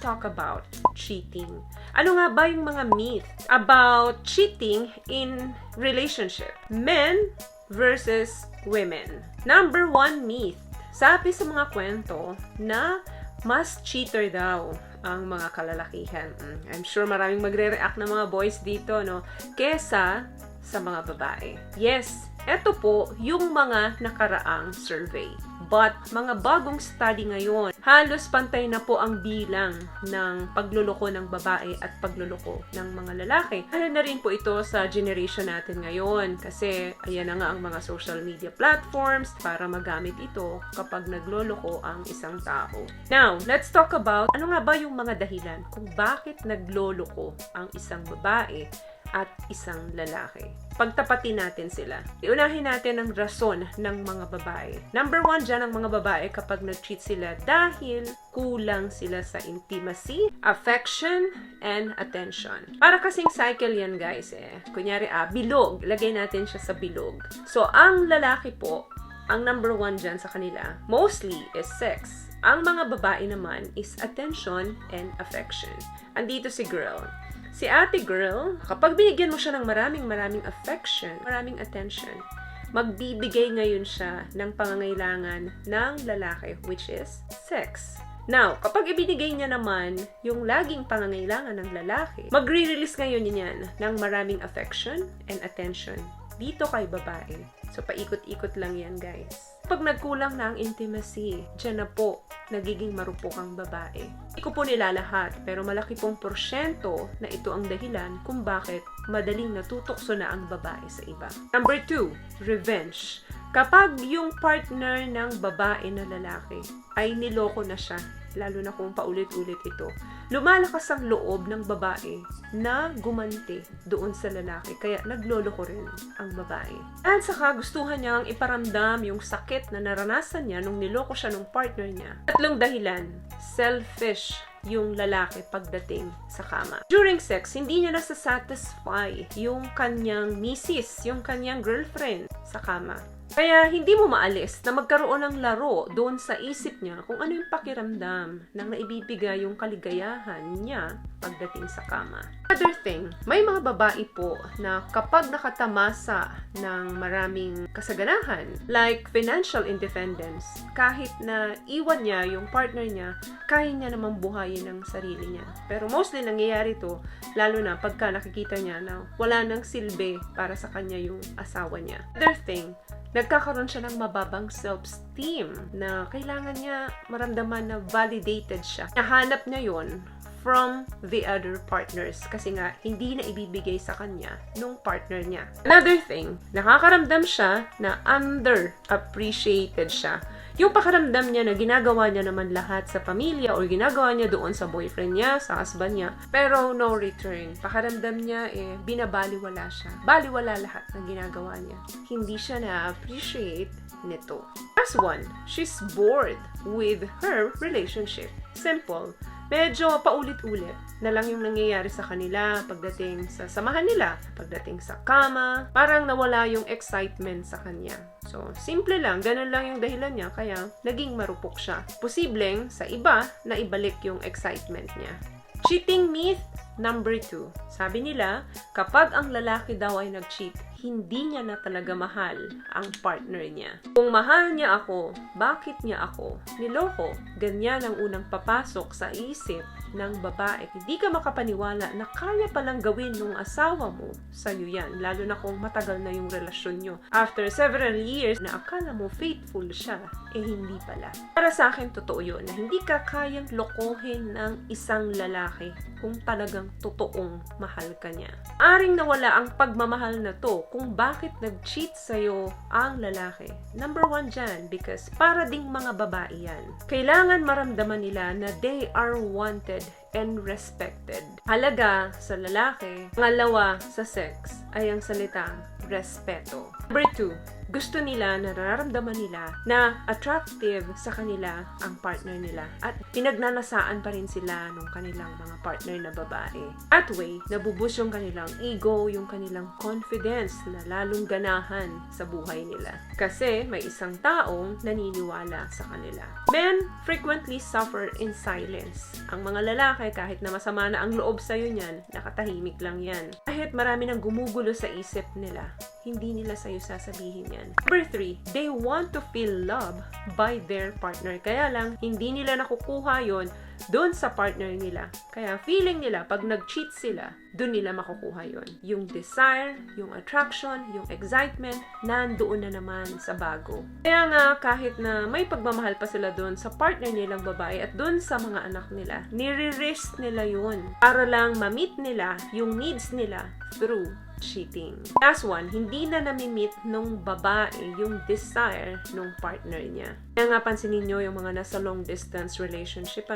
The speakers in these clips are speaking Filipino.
talk about cheating. Ano nga ba yung mga myth about cheating in relationship? Men versus women. Number 1 myth. Sabi sa mga kwento na mas cheater daw ang mga kalalakihan. I'm sure maraming magre-react na mga boys dito, no? Kesa sa mga babae. Yes, eto po yung mga nakaraang survey. But, mga bagong study ngayon, halos pantay na po ang bilang ng pagluloko ng babae at pagluloko ng mga lalaki. Dahil na rin po ito sa generation natin ngayon kasi ayan na nga ang mga social media platforms para magamit ito kapag nagloloko ang isang tao. Now, let's talk about ano nga ba yung mga dahilan kung bakit nagloloko ang isang babae at isang lalaki. Pagtapatin natin sila. Iunahin natin ang rason ng mga babae. Number 1 dyan ang mga babae kapag nag-cheat sila dahil kulang sila sa intimacy, affection, and attention. Para kasing cycle yan guys Kunyari bilog. Lagay natin siya sa bilog. So, ang lalaki po, ang number 1 dyan sa kanila, mostly is sex. Ang mga babae naman is attention and affection. Andito si girl. Si ate girl, kapag binigyan mo siya ng maraming affection, maraming attention, magbibigay ngayon siya ng pangangailangan ng lalaki, which is sex. Now, kapag ibinigay niya naman yung laging pangangailangan ng lalaki, magre-release ngayon yan ng maraming affection and attention dito kay babae. So, paikot-ikot lang yan, guys. Pag nagkulang na ang intimacy, dyan na po nagiging marupok ang babae. Hindi ko po nilalahat, pero malaki pong porsyento na ito ang dahilan kung bakit madaling natutokso na ang babae sa iba. Number 2, revenge. Kapag yung partner ng babae na lalaki ay niloko na siya, lalo na kung paulit-ulit ito, lumalakas ang loob ng babae na gumanti doon sa lalaki. Kaya nagloloko rin ang babae. At saka gustuhan niyang iparamdam yung sakit na naranasan niya nung niloko siya ng partner niya. Tatlong dahilan. Selfish yung lalaki pagdating sa kama. During sex, hindi niya nasa-satisfy yung kanyang misis, yung kanyang girlfriend sa kama. Kaya hindi mo maalis na magkaroon ng laro doon sa isip niya kung ano yung pakiramdam nang naibibigay yung kaligayahan niya pagdating sa kama. Other thing, may mga babae po na kapag nakatamasa ng maraming kasaganahan, like financial independence, kahit na iwan niya yung partner niya, kaya niya namang buhayin ang sarili niya. Pero mostly nangyayari to, lalo na pagka nakikita niya na wala nang silbi para sa kanya yung asawa niya. Other thing, nagkakaroon siya ng mababang self-esteem na kailangan niya maramdaman na validated siya. Nahanap niya yon from the other partners kasi nga hindi na ibibigay sa kanya nung partner niya. Another thing, nakakaramdam siya na underappreciated siya. Yung pakaramdam niya na ginagawa niya naman lahat sa pamilya or ginagawa niya doon sa boyfriend niya, sa husband niya, pero no return. Pakaramdam niya binabaliwala siya. Baliwala lahat ng ginagawa niya. Hindi siya na-appreciate nito. As one, she's bored with her relationship. Simple. Medyo paulit-ulit na lang yung nangyayari sa kanila pagdating sa samahan nila, pagdating sa kama, parang nawala yung excitement sa kanya. So, simple lang, ganun lang yung dahilan niya, kaya naging marupok siya. Posibleng sa iba na ibalik yung excitement niya. Cheating myth number 2. Sabi nila, kapag ang lalaki daw ay nag-cheat, hindi niya na talaga mahal ang partner niya. Kung mahal niya ako, bakit niya ako niloko? Ganyan ang unang papasok sa isip ng babae. Hindi ka makapaniwala na kaya palang gawin ng asawa mo sa'yo yan, lalo na kung matagal na yung relasyon nyo. After several years na akala mo faithful siya, hindi pala. Para sa akin, totoo yun, na hindi ka kayang lokohin ng isang lalaki kung talagang totoong mahal ka niya. Aring nawala ang pagmamahal na to kung bakit nag-cheat sa'yo ang lalaki. Number 1 dyan, because para ding mga babae yan. Kailangan maramdaman nila na they are wanted and respected. Halaga sa lalaki, pangalawa sa sex ay ang salitang respeto. Number 2, gusto nila, nararamdaman nila na attractive sa kanila ang partner nila at pinagnanasaan pa rin sila ng kanilang mga partner na babae. That way, nabubus yung kanilang ego, yung kanilang confidence na lalong ganahan sa buhay nila. Kasi may isang taong naniniwala sa kanila. Men frequently suffer in silence. Ang mga lalaki, kahit na masama na ang loob sa'yo niyan, nakatahimik lang yan. Kahit marami nang gumugulo sa isip nila, hindi nila sa'yo sasabihin yan. Number 3, they want to feel love by their partner. Kaya lang, hindi nila nakukuha yon doon sa partner nila. Kaya feeling nila, pag nag-cheat sila, doon nila makukuha yon. Yung desire, yung attraction, yung excitement, nandoon na naman sa bago. Kaya nga, kahit na may pagmamahal pa sila doon sa partner nilang babae at doon sa mga anak nila, nire-risk nila yun para lang ma-meet nila yung needs nila through cheating. Last one, hindi na nami-meet nung babae yung desire nung partner niya. Kaya nga pansinin nyo yung mga nasa long distance relationship,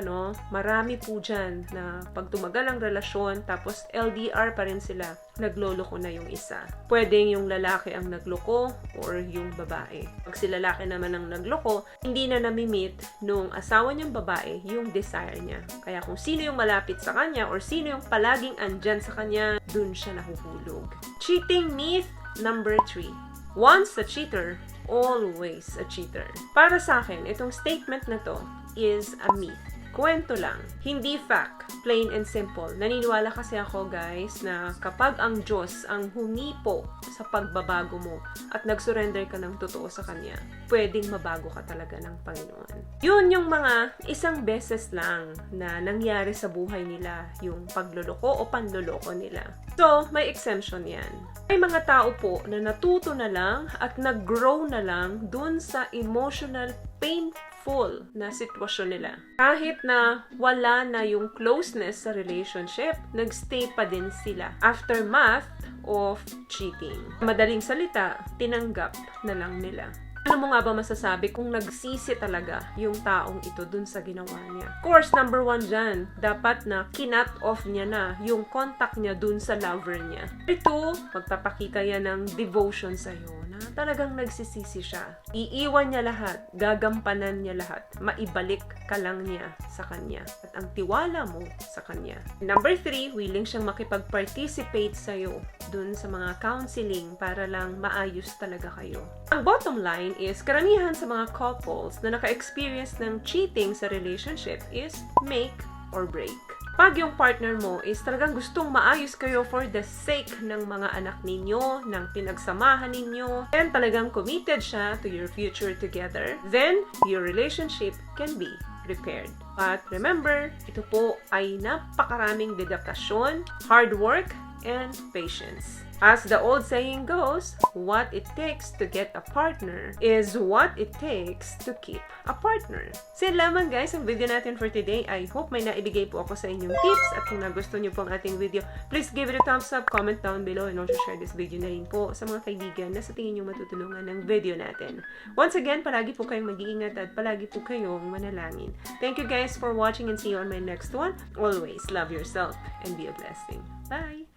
marami po dyan na pag tumagal ang relasyon tapos LDR pa rin sila, nagloloko na yung isa. Pwedeng yung lalaki ang nagloko or yung babae. Pag si lalaki naman ang nagloko, hindi na nami-meet nung asawa niyang babae yung desire niya. Kaya kung sino yung malapit sa kanya or sino yung palaging andyan sa kanya, dun siya nahuhulog. Cheating myth number 3. Once a cheater, always a cheater. Para sa akin, itong statement na to is a myth. Kwento lang. Hindi fact. Plain and simple. Naniniwala kasi ako, guys, na kapag ang Diyos ang humipo sa pagbabago mo at nag-surrender ka ng totoo sa Kanya, pwedeng mabago ka talaga ng Panginoon. Yun yung mga isang beses lang na nangyari sa buhay nila, yung pagluloko o panluloko nila. So, may exemption yan. May mga tao po na natuto na lang at nag-grow na lang dun sa emotional painful na sitwasyon nila. Kahit na wala na yung closeness sa relationship, nagstay pa din sila. Aftermath of cheating. Madaling salita, tinanggap na lang nila. Ano mo nga ba masasabi kung nagsisi talaga yung taong ito dun sa ginawa niya? Of course, number 1 dyan, dapat na kinat off niya na yung contact niya dun sa lover niya. Ito, magpapakita yan ng devotion sa'yo na talagang nagsisisi siya. Iiwan niya lahat, gagampanan niya lahat, maibalik ka lang niya sa kanya at ang tiwala mo sa kanya. Number 3, willing siyang makipag-participate sa'yo dun sa mga counseling para lang maayos talaga kayo. Ang bottom line is, karamihan sa mga couples na naka-experience ng cheating sa relationship is make or break. Pag yung partner mo is talagang gustong maayos kayo for the sake ng mga anak ninyo, ng pinagsamahan ninyo, and talagang committed siya to your future together, then your relationship can be repaired. But remember, ito po ay napakaraming dedikasyon, hard work, and patience. As the old saying goes, what it takes to get a partner is what it takes to keep a partner. So yun lamang, guys, ang video natin for today. I hope may naibigay po ako sa inyong tips at kung nagustuhan niyo po ang ating video, please give it a thumbs up, comment down below, and also share this video na rin po sa mga kaibigan na sa tingin niyo matutulungan ng video natin. Once again, palagi po kayong mag-iingat at palagi po kayong manalangin. Thank you, guys, for watching and see you on my next one. Always love yourself and be a blessing. Bye!